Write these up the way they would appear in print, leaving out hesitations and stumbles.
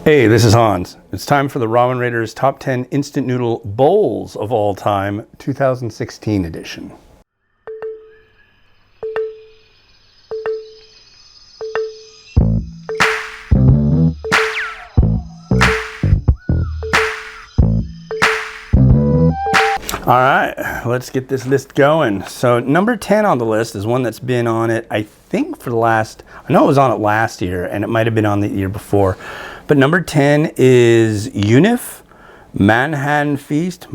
Hey, this is Hans. It's time for the Ramen Raiders Top 10 Instant Noodle Bowls of All Time, 2016 edition. All right, let's get this list going. So number 10 on the list is one that's been on it, I think for the last, I know it was on it last year and it might have been on the year before. But number 10 is Unif Manhan Feast,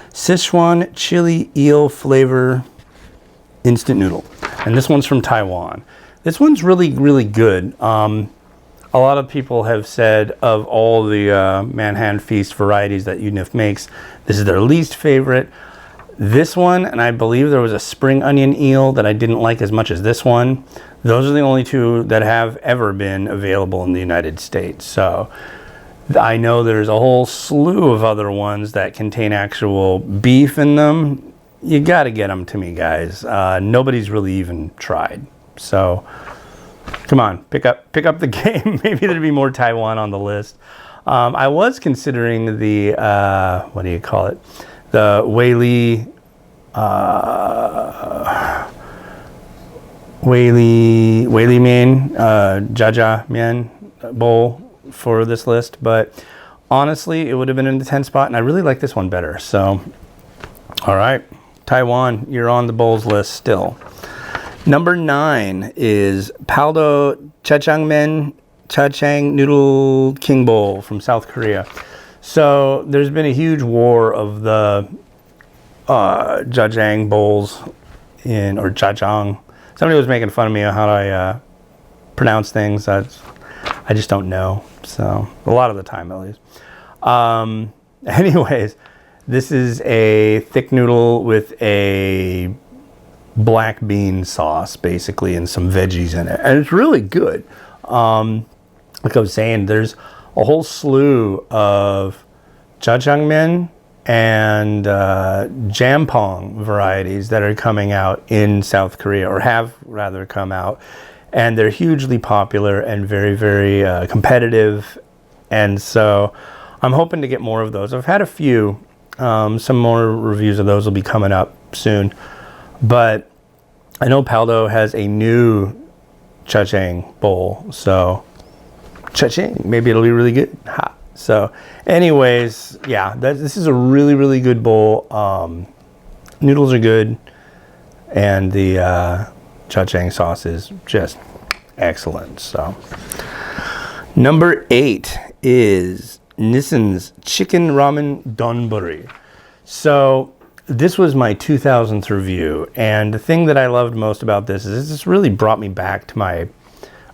Sichuan Chili Eel Flavor Instant Noodle. And this one's from Taiwan. This one's really, really good. A lot of people have said of all the Manhan Feast varieties that Unif makes, this is their least favorite. This one, and I believe there was a spring onion eel that I didn't like as much as this one. Those are the only two that have ever been available in the United States. So I know there's a whole slew of other ones that contain actual beef in them. You got to get them to me, guys. Nobody's really even tried. So come on, pick up the game. Maybe there'd be more Taiwan on the list. I was considering the what do you call it? The Weili Mian Jaja Mian bowl for this list, but honestly, it would have been in the 10 spot, and I really like this one better. So, all right, Taiwan, you're on the bowls list still. Number 9 is Paldo Chachang Noodle King Bowl from South Korea. So there's been a huge war of the jajang bowls or jajang. Somebody was making fun of me on how I pronounce things. I just don't know. So a lot of the time, at least. Anyways, this is a thick noodle with a black bean sauce, basically, and some veggies in it, and it's really good. Like I was saying, there's a whole slew of jajangmyeon and jampong varieties that are coming out in South Korea, or have rather come out, and they're hugely popular and very, very competitive. And so I'm hoping to get more of those. I've had a few. Some more reviews of those will be coming up soon. But I know Paldo has a new jajang bowl, so cha-ching, maybe it'll be really good. Ha. So anyways, yeah, this is a really, really good bowl. Noodles are good, and the cha-ching sauce is just excellent. So number 8 is Nissen's Chicken Ramen Donburi. So this was my 2000th review, and the thing that I loved most about this is this really brought me back to my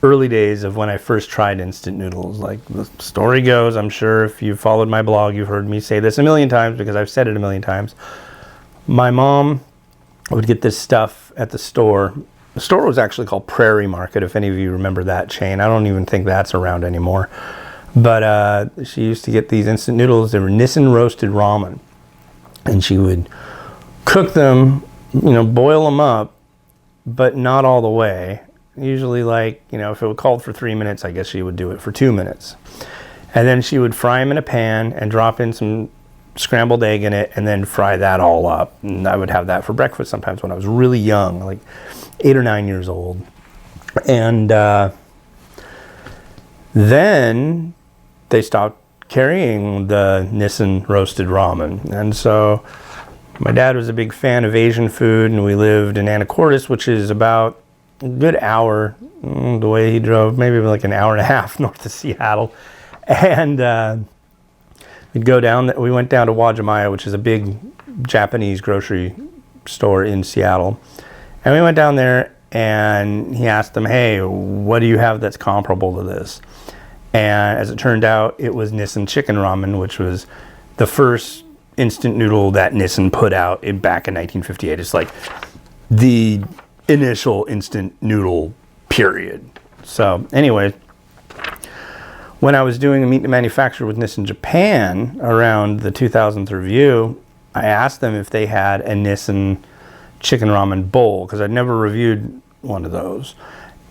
early days of when I first tried instant noodles. Like the story goes, I'm sure if you followed my blog, you've heard me say this a million times because I've said it a million times. My mom would get this stuff at the store. The store was actually called Prairie Market, if any of you remember that chain. I don't even think that's around anymore. But she used to get these instant noodles. They were Nissen roasted ramen. And she would cook them, boil them up, but not all the way. Usually, like, if it was called for 3 minutes, I guess she would do it for 2 minutes. And then she would fry them in a pan and drop in some scrambled egg in it and then fry that all up. And I would have that for breakfast sometimes when I was really young, like 8 or 9 years old. And then they stopped carrying the Nissen roasted ramen. And so my dad was a big fan of Asian food, and we lived in Anacortes, which is about a good hour, the way he drove, maybe like an hour and a half north of Seattle. And we'd go down, we went down to Wajimaya, which is a big Japanese grocery store in Seattle. And we went down there, and he asked them, hey, what do you have that's comparable to this? And as it turned out, it was Nissen Chicken Ramen, which was the first instant noodle that Nissen put out back in 1958. It's like the initial instant noodle period. So anyway, when I was doing a meat to manufacture with Nissen Japan around the 2000th review, I asked them if they had a Nissen chicken ramen bowl, because I'd never reviewed one of those.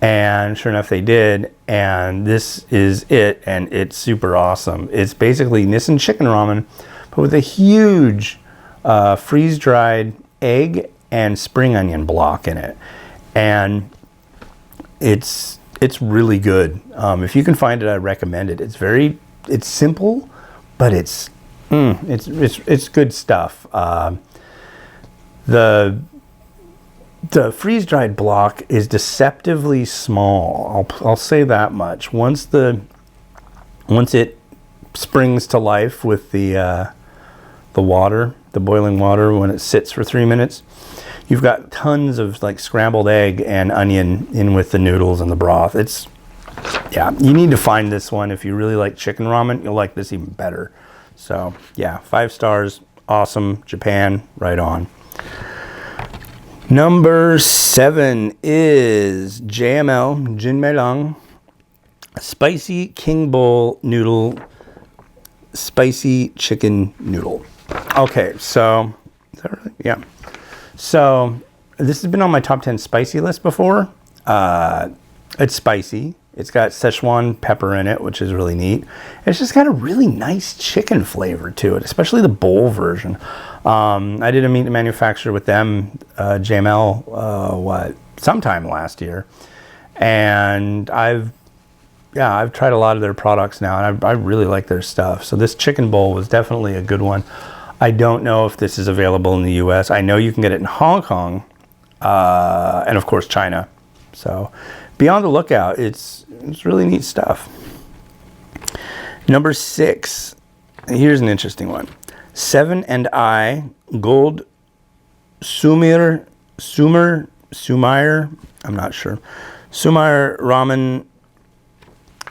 And sure enough, they did. And this is it. And it's super awesome. It's basically Nissen chicken ramen, but with a huge freeze-dried egg and spring onion block in it. And it's really good. If you can find it, I recommend it. It's simple, but it's good stuff. The freeze-dried block is deceptively small. I'll say that much. Once it springs to life with the water, the boiling water, when it sits for 3 minutes, you've got tons of like scrambled egg and onion in with the noodles and the broth. You need to find this one. If you really like chicken ramen, you'll like this even better. So yeah, 5 stars, awesome. Japan, right on. Number 7 is JML, Jinmeilang, Spicy King Bowl Noodle, Spicy Chicken Noodle. Okay, so, is that really? Yeah. So, this has been on my top 10 spicy list before. It's spicy. It's got Szechuan pepper in it, which is really neat. It's just got a really nice chicken flavor to it, especially the bowl version. I did a meat manufacturer with them, JML, sometime last year. And I've tried a lot of their products now, and I really like their stuff. So this chicken bowl was definitely a good one. I don't know if this is available in the US. I know you can get it in Hong Kong, and of course China. So be on the lookout. It's really neat stuff. Number 6. Here's an interesting one. 7 and I Gold Sumire. I'm not sure. Sumire Ramen.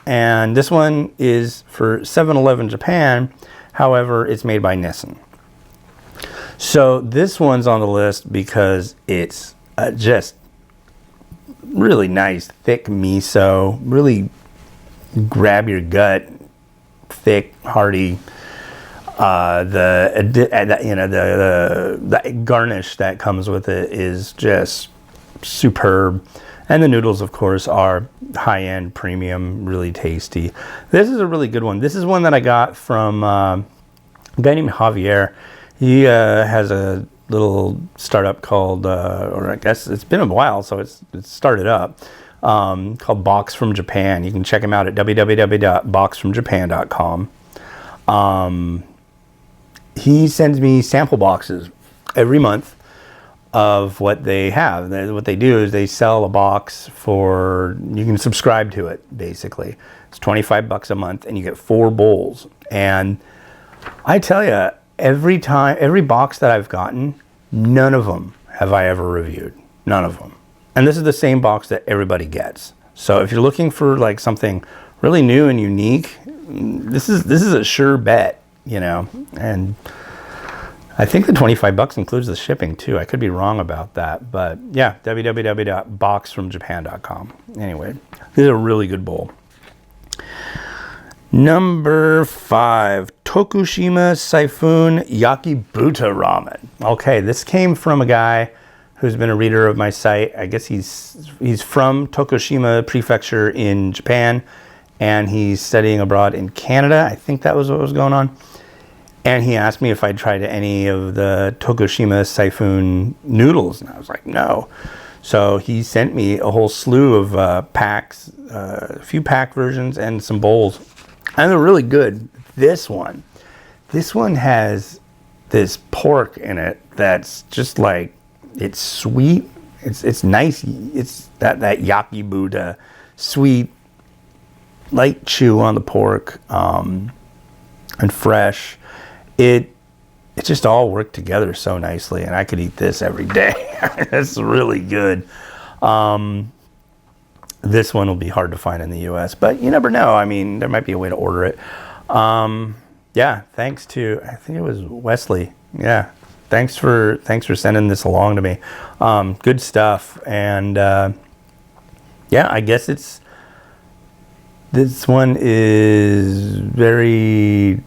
And this one is for 7-Eleven Japan. However, it's made by Nissen. So this one's on the list because it's just really nice, thick miso, really grab your gut, thick, hearty. The garnish that comes with it is just superb. And the noodles, of course, are high-end, premium, really tasty. This is a really good one. This is one that I got from a guy named Javier. He has a little startup called, or I guess it's been a while, so it's started up, called Box from Japan. You can check him out at www.boxfromjapan.com. He sends me sample boxes every month of what they have. What they do is they sell a box for, you can subscribe to it, basically. It's $25 a month, and you get 4 bowls. And I tell you, every box that I've gotten, none of them have I ever reviewed. None of them. And this is the same box that everybody gets. So if you're looking for like something really new and unique, this is a sure bet, you know. And I think the $25 includes the shipping too. I could be wrong about that, but yeah, www.boxfromjapan.com. Anyway, this is a really good bowl. Number 5, Tokushima Siphon Yakibuta Ramen. Okay, this came from a guy who's been a reader of my site. I guess he's from Tokushima Prefecture in Japan, and he's studying abroad in Canada. I think that was what was going on. And he asked me if I'd tried any of the Tokushima Siphon noodles, and I was like, no. So he sent me a whole slew of packs, a few pack versions, and some bowls. And they're really good. This one has this pork in it that's just like, it's sweet. It's nice. It's that yakibuta, sweet, light chew on the pork, and fresh. It just all worked together so nicely, and I could eat this every day. It's really good. This one will be hard to find in the US, but you never know. I mean, there might be a way to order it. Yeah, thanks to, I think it was Wesley. Yeah, thanks for sending this along to me. Good stuff. And yeah, I guess this one is very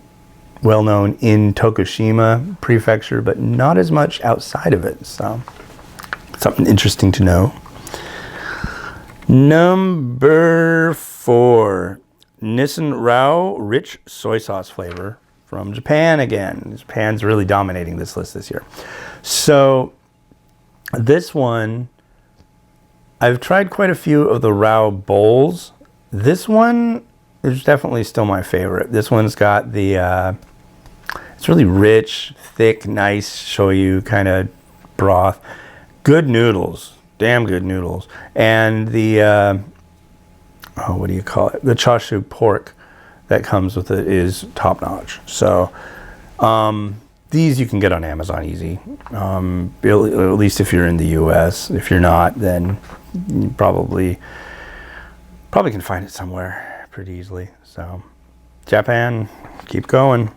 well known in Tokushima Prefecture, but not as much outside of it. So something interesting to know. Number 4, Nissen Rao rich soy sauce flavor from Japan again. Japan's really dominating this list this year. So this one, I've tried quite a few of the Rao bowls. This one is definitely still my favorite. This one's got the, it's really rich, thick, nice shoyu kind of broth. Good noodles. Damn good noodles. And the, what do you call it? The chashu pork that comes with it is top notch. So these you can get on Amazon easy. At least if you're in the US. If you're not, then you probably can find it somewhere pretty easily. So Japan, keep going.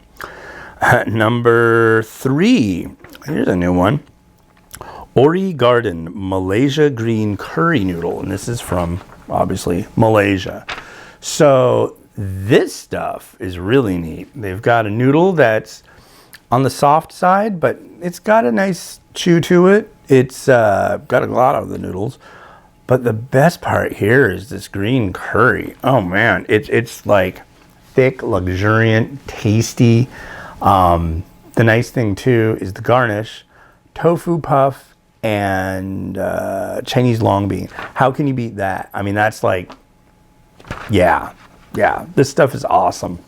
Number 3, here's a new one. Ori Garden Malaysia green curry noodle, and this is from obviously Malaysia. So this stuff is really neat. They've got a noodle that's on the soft side, but it's got a nice chew to it. It's got a lot of the noodles, but the best part here is this green curry. Oh man, it's like thick, luxuriant, tasty. The nice thing too is the garnish, tofu puff, and Chinese long bean. How can you beat that? I mean, that's like, yeah, this stuff is awesome.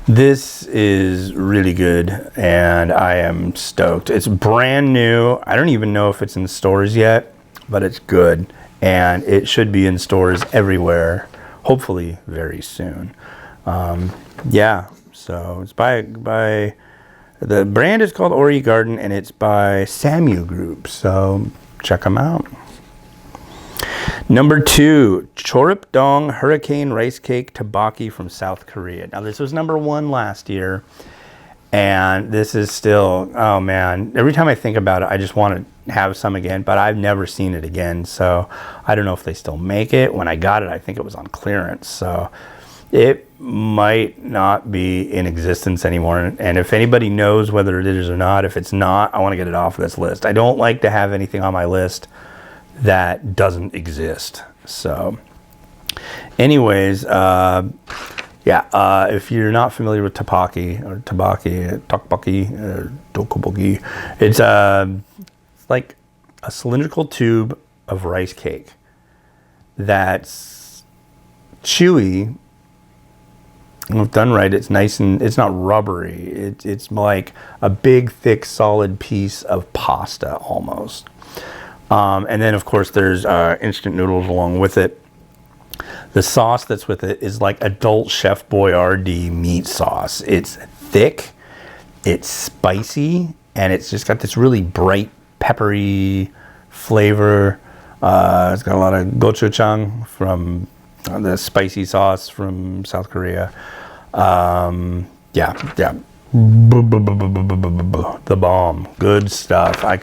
This is really good, and I am stoked. It's brand new. I don't even know if it's in stores yet, but it's good, and it should be in stores everywhere, hopefully very soon. Yeah, so it's by the brand is called Ori Garden, and it's by Samu Group, so check them out. Number 2, Chorip Dong Hurricane Rice Cake Tteokbokki from South Korea. Now this was number 1 last year, and this is still, oh man, every time I think about it, I just want to have some again, but I've never seen it again, so I don't know if they still make it. When I got it, I think it was on clearance, so it might not be in existence anymore. And if anybody knows whether it is or not, if it's not, I want to get it off this list. I don't like to have anything on my list that doesn't exist. So anyways, if you're not familiar with tteokbokki or dokboki, it's like a cylindrical tube of rice cake that's chewy. If done right, it's nice and it's not rubbery. It's like a big, thick, solid piece of pasta almost. And then, of course, there's instant noodles along with it. The sauce that's with it is like adult Chef Boyardee meat sauce. It's thick, it's spicy, and it's just got this really bright, peppery flavor. It's got a lot of gochujang from the spicy sauce from South Korea. The bomb. Good stuff. I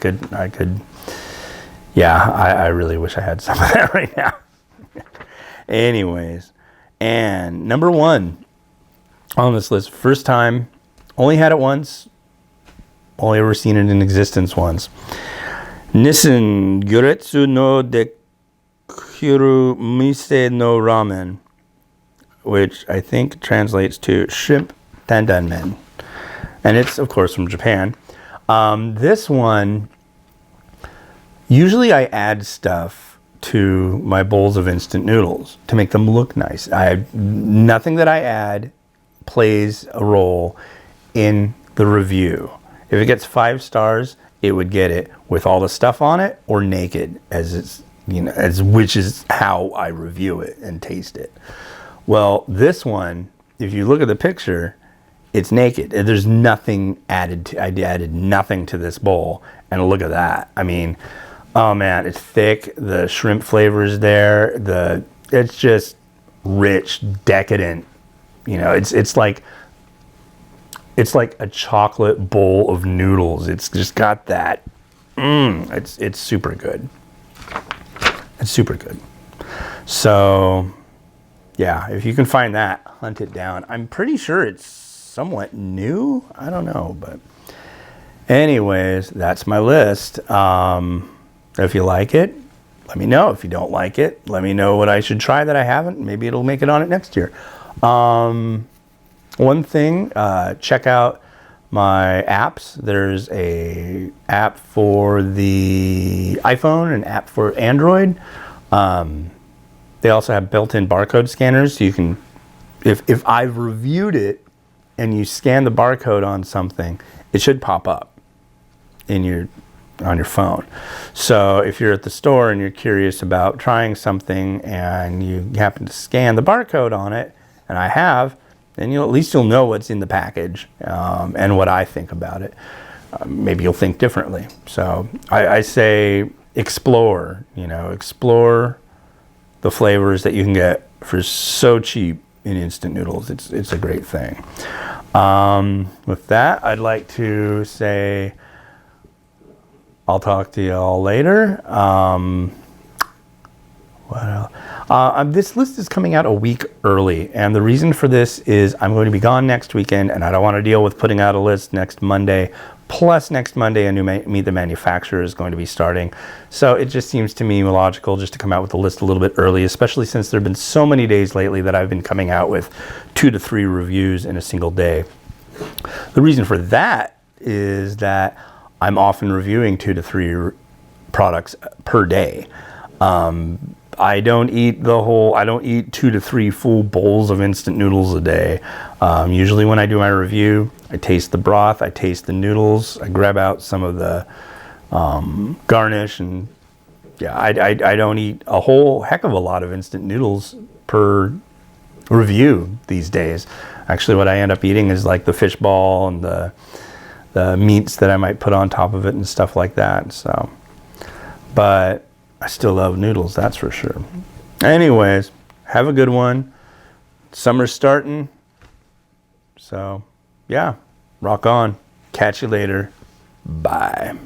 really wish I had some of that right now. Anyways, and number 1 on this list, first time, only had it once, only ever seen it in existence once. Nissen Gyuretsu no Kurumi No Ramen, which I think translates to shrimp tandanmen, and it's of course from Japan. This one, usually I add stuff to my bowls of instant noodles to make them look nice. Nothing that I add plays a role in the review. If it gets 5 stars, it would get it with all the stuff on it or naked, as it's, which is how I review it and taste it. Well, this one, if you look at the picture, it's naked. There's nothing added. I added nothing to this bowl, and look at that. I mean, oh man, it's thick. The shrimp flavor is there. It's just rich, decadent. It's like a chocolate bowl of noodles. It's just got that. It's super good. It's super good. So, yeah, if you can find that, hunt it down. I'm pretty sure it's somewhat new. I don't know, but anyways, that's my list. If you like it, let me know. If you don't like it, let me know what I should try that I haven't. Maybe it'll make it on it next year. One thing, check out my apps. There's a app for the iPhone, an app for Android. They also have built-in barcode scanners, so you can, if I've reviewed it and you scan the barcode on something, it should pop up on your phone. So if you're at the store and you're curious about trying something and you happen to scan the barcode on it, and I have, then at least you'll know what's in the package and what I think about it. Maybe you'll think differently. So I say explore, explore the flavors that you can get for so cheap in instant noodles. It's a great thing. With that, I'd like to say I'll talk to you all later. What else? This list is coming out a week early, and the reason for this is I'm going to be gone next weekend, and I don't want to deal with putting out a list next Monday. Plus, next Monday, a new Meet the Manufacturer is going to be starting. So it just seems to me logical just to come out with the list a little bit early, especially since there have been so many days lately that I've been coming out with 2 to 3 reviews in a single day. The reason for that is that I'm often reviewing 2 to 3 products per day. I don't eat 2 to 3 full bowls of instant noodles a day. Usually when I do my review, I taste the broth, I taste the noodles, I grab out some of the garnish, and yeah, I don't eat a whole heck of a lot of instant noodles per review these days. Actually, what I end up eating is like the fish ball and the meats that I might put on top of it and stuff like that. So, but I still love noodles, that's for sure. Anyways, have a good one. Summer's starting. So, yeah, rock on. Catch you later. Bye.